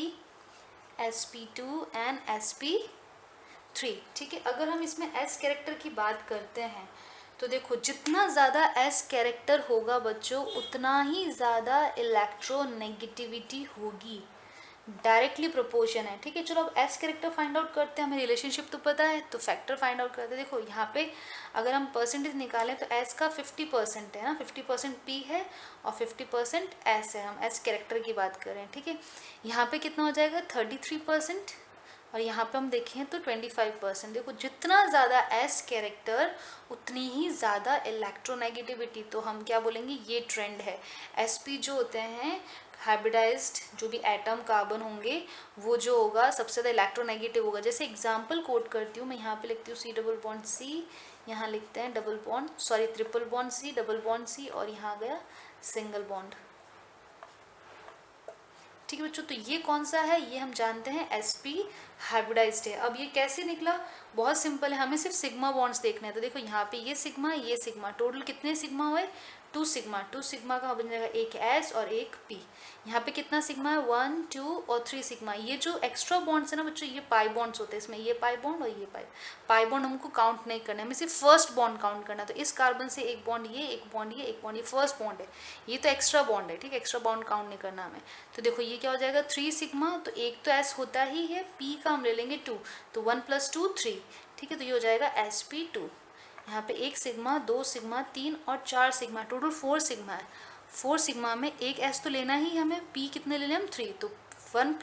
sp2 एंड sp3। ठीक है, अगर हम इसमें s कैरेक्टर की बात करते हैं तो देखो जितना ज़्यादा s कैरेक्टर होगा बच्चों उतना ही ज़्यादा इलेक्ट्रोनेगेटिविटी होगी, डायरेक्टली प्रोपोर्शन है। ठीक है, चलो अब एस कैरेक्टर फाइंड आउट करते हैं। हमें रिलेशनशिप तो पता है तो फैक्टर फाइंड आउट करते हैं। देखो यहाँ पे अगर हम परसेंटेज निकालें तो एस का 50% है ना, 50% पी है और 50% एस है। हम एस कैरेक्टर की बात करें, ठीक है, यहाँ पे कितना हो जाएगा 33%, और यहाँ पे हम देखें तो 25%। देखो जितना ज़्यादा एस कैरेक्टर उतनी ही ज़्यादा इलेक्ट्रोनेगेटिविटी। तो हम क्या बोलेंगे, ये ट्रेंड है। एसपी जो होते हैं हाइब्रिडाइज्ड जो भी एटम कार्बन होंगे वो जो होगा सबसे ज़्यादा इलेक्ट्रोनेगेटिव होगा। जैसे एग्जांपल कोट करती हूँ मैं, यहाँ पे लिखती हूँ C+C, यहाँ लिखते हैं triple bond C, double bond C, और यहाँ गया सिंगल बॉन्ड। ठीक है बच्चों, तो ये कौन सा है, ये हम जानते हैं sp हाइब्रिडाइज्ड है। अब ये कैसे निकला, बहुत सिंपल है, हमें सिर्फ सिग्मा बॉन्ड्स देखने हैं। तो देखो यहाँ पे ये सिग्मा, टोटल कितने सिग्मा हुए, 2 सिग्मा का बन जाएगा एक s और एक p। यहाँ पे कितना सिग्मा है, 1 2 और 3 सिग्मा। ये जो एक्स्ट्रा बॉन्ड्स है ना बच्चों, ये पाई बॉन्ड्स होते हैं। इसमें ये पाई बॉन्ड और ये पाई बॉन्ड हमको काउंट नहीं करना है, हमें सिर्फ फर्स्ट बॉन्ड काउंट करना है। तो इस कार्बन से एक बॉन्ड ये, एक बॉन्ड ये, एक बॉन्ड ये फर्स्ट बॉन्ड है, ये तो एक्स्ट्रा बॉन्ड है। ठीक है, एक्स्ट्रा बॉन्ड काउंट नहीं करना हमें। तो देखो ये क्या हो जाएगा 3 सिग्मा, तो एक तो s होता ही है, p का हम ले लेंगे 2, तो 1 + 2 3। ठीक है, तो ये हो जाएगा sp2। यहाँ पे 1 सिग्मा, 2 सिग्मा, 3 और 4 सिग्मा, टोटल 4 सिग्मा है। 4 सिग्मा में एक एस तो लेना ही हमें, पी कितने ले लें हम 3, तो 1 +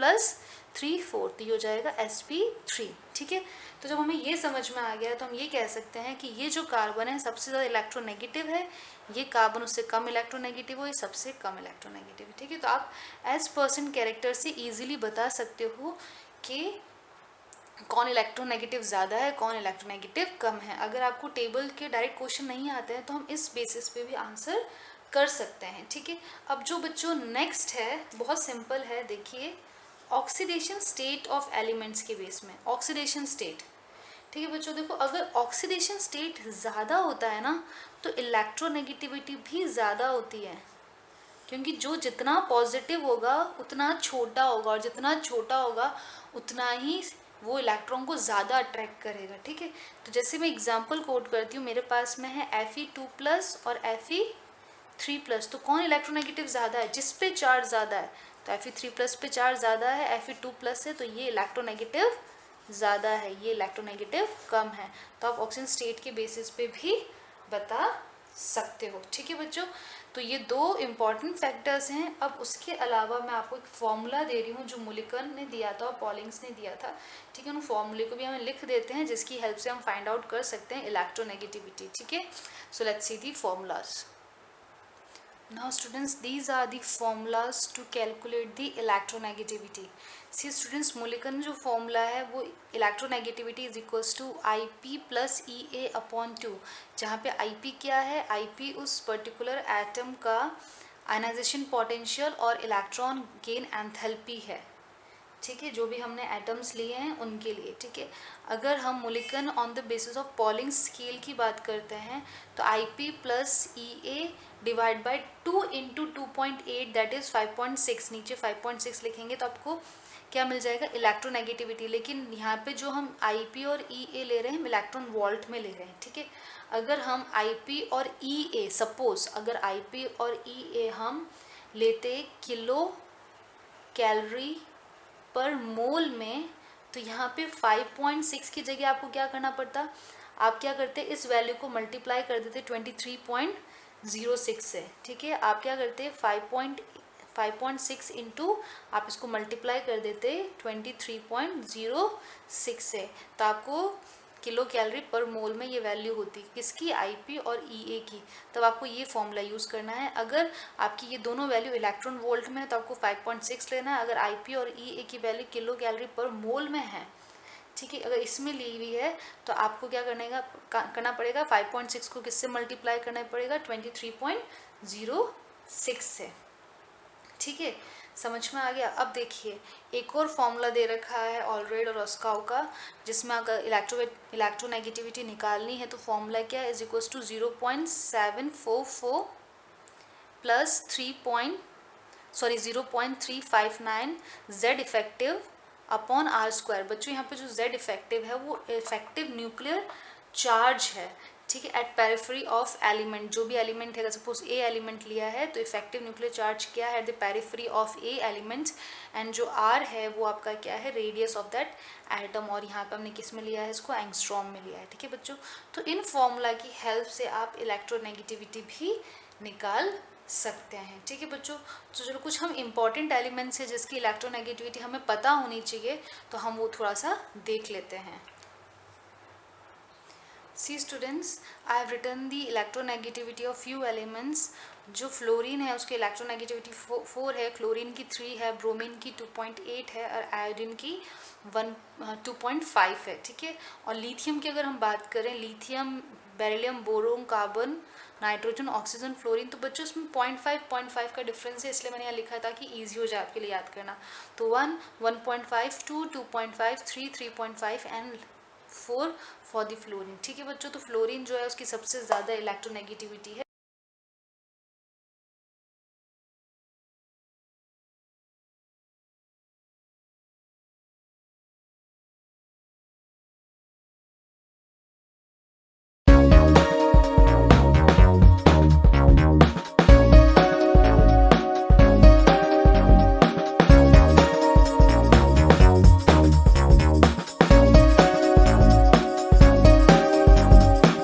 3 4, तो ये हो जाएगा sp3। ठीक है, तो जब हमें ये समझ में आ गया तो हम ये कह सकते हैं कि ये जो कार्बन है सबसे ज़्यादा इलेक्ट्रोनेगेटिव है, ये कार्बन उससे कम इलेक्ट्रोनेगेटिव हो, ये सबसे कम इलेक्ट्रोनेगेटिव है। ठीक है, तो आप एज परसेंट कैरेक्टर से ईजिली बता सकते हो कि कौन इलेक्ट्रोनेगेटिव ज़्यादा है, कौन इलेक्ट्रोनेगेटिव कम है। अगर आपको टेबल के डायरेक्ट क्वेश्चन नहीं आते हैं तो हम इस बेसिस पे भी आंसर कर सकते हैं। ठीक है, अब जो बच्चों नेक्स्ट है बहुत सिंपल है, देखिए ऑक्सीडेशन स्टेट ऑफ एलिमेंट्स के बेस में ऑक्सीडेशन स्टेट। ठीक है बच्चों, देखो अगर ऑक्सीडेशन स्टेट ज़्यादा होता है ना तो इलेक्ट्रोनेगेटिविटी भी ज़्यादा होती है, क्योंकि जो जितना पॉजिटिव होगा उतना छोटा होगा, और जितना छोटा होगा उतना ही वो इलेक्ट्रॉन को ज़्यादा अट्रैक्ट करेगा। ठीक है, तो जैसे मैं एग्जांपल कोट करती हूँ, मेरे पास में है Fe2+ और Fe3+, तो कौन इलेक्ट्रोनेगेटिव ज़्यादा है, जिस पे चार्ज ज़्यादा है, तो Fe3+ पे चार्ज ज़्यादा है, Fe2+ है, तो ये इलेक्ट्रोनेगेटिव ज़्यादा है, ये इलेक्ट्रोनेगेटिव कम है। तो आप ऑक्सीजन स्टेट के बेसिस पे भी बता सकते हो। ठीक है बच्चों, तो ये 2 इम्पॉर्टेंट फैक्टर्स हैं। अब उसके अलावा मैं आपको एक फॉर्मूला दे रही हूँ जो मुलिकन ने दिया था और पॉलिंग्स ने दिया था। ठीक है, उन फॉर्मूले को भी हमें लिख देते हैं जिसकी हेल्प से हम फाइंड आउट कर सकते हैं इलेक्ट्रोनेगेटिविटी। ठीक है, so let's see the formulas. Now students, these are the formulas to calculate the electronegativity. See students, Mulliken जो फॉर्मूला है वो electronegativity is equals to IP + EA/2, जहाँ पे IP क्या है, IP उस पर्टिकुलर एटम का आयनाइजेशन पोटेंशियल और इलेक्ट्रॉन गेन एंथैल्पी है। ठीक है, जो भी हमने एटम्स लिए हैं उनके लिए। ठीक है, अगर हम Mulliken on the basis of polling scale की बात करते हैं तो IP + EA divide by 2 × 2.8 that is 5.6, नीचे 5.6 लिखेंगे तो आपको क्या मिल जाएगा, इलेक्ट्रोनेगेटिविटी। लेकिन यहाँ पे जो हम IP और EA ले रहे हैं हम इलेक्ट्रॉन वोल्ट में ले रहे हैं। ठीक है, अगर हम IP और EA, सपोज अगर IP और EA हम लेते किलो कैलोरी पर मोल में, तो यहाँ पे 5.6 की जगह आपको क्या करना पड़ता, आप क्या करते, इस वैल्यू को मल्टीप्लाई कर देते 23.06 से। ठीक है, आप क्या करते 5.6 इंटू आप इसको मल्टीप्लाई कर देते 23.06 से, तो आपको किलो कैलोरी पर मोल में ये वैल्यू होती किसकी, IP और EA की। तब आपको ये फॉर्मूला यूज़ करना है। अगर आपकी ये दोनों वैल्यू इलेक्ट्रॉन वोल्ट में है तो आपको 5.6 लेना है। अगर IP और EA की वैल्यू किलो कैलोरी पर मोल में है, ठीक है, अगर इसमें ली हुई है तो आपको क्या करना पड़ेगा, 5.6 को किससे मल्टीप्लाई करना पड़ेगा, 23.06 से। ठीक है, समझ में आ गया। अब देखिए एक और फॉर्मूला दे रखा है ऑलरेड और ऑस्काउ का, जिसमें अगर इलेक्ट्रोनेगेटिविटी निकालनी है तो फॉर्मूला क्या है, is equals to 0.744 plus 0.359 Z effective upon R²। बच्चों यहाँ पे जो Z इफेक्टिव है वो इफेक्टिव न्यूक्लियर चार्ज है। ठीक है, एट पेरिफेरी ऑफ एलिमेंट, जो भी एलिमेंट है, सपोज A एलिमेंट लिया है तो इफेक्टिव न्यूक्लियर चार्ज क्या है, at the periphery of A element, and जो R है वो आपका क्या है, रेडियस ऑफ दैट एटम, और यहाँ पे हमने किस में लिया है, इसको एंगस्ट्रॉम में लिया है। ठीक है बच्चों, तो इन फॉर्मूला की हेल्प से आप इलेक्ट्रोनेगेटिविटी भी निकाल सकते हैं। ठीक है बच्चों, तो चलो कुछ हम इम्पॉर्टेंट एलिमेंट्स है जिसकी इलेक्ट्रोनेगेटिविटी हमें पता होनी चाहिए, तो हम वो थोड़ा सा देख लेते हैं। See students, I have written the electronegativity of few elements। जो फ्लोरीन है उसकी इलेक्ट्रोनेगेटिविटी 4 है, क्लोरीन की 3 है, ब्रोमीन की 2.8 है और आयोडीन की 2.5 है। ठीक है, और लिथियम की अगर हम बात करें, lithium, beryllium, boron, carbon, nitrogen, oxygen, fluorine, तो बच्चों इसमें 0.5 का डिफरेंस है, इसलिए मैंने यहाँ लिखा था कि ईजी हो जाए आपके लिए याद करना। तो 1, 1.5, 2, 2.5, 3, 3.5 एंड 4 फॉर द फ्लोरीन। ठीक है बच्चों, तो फ्लोरीन जो है उसकी सबसे ज़्यादा इलेक्ट्रोनेगेटिविटी है।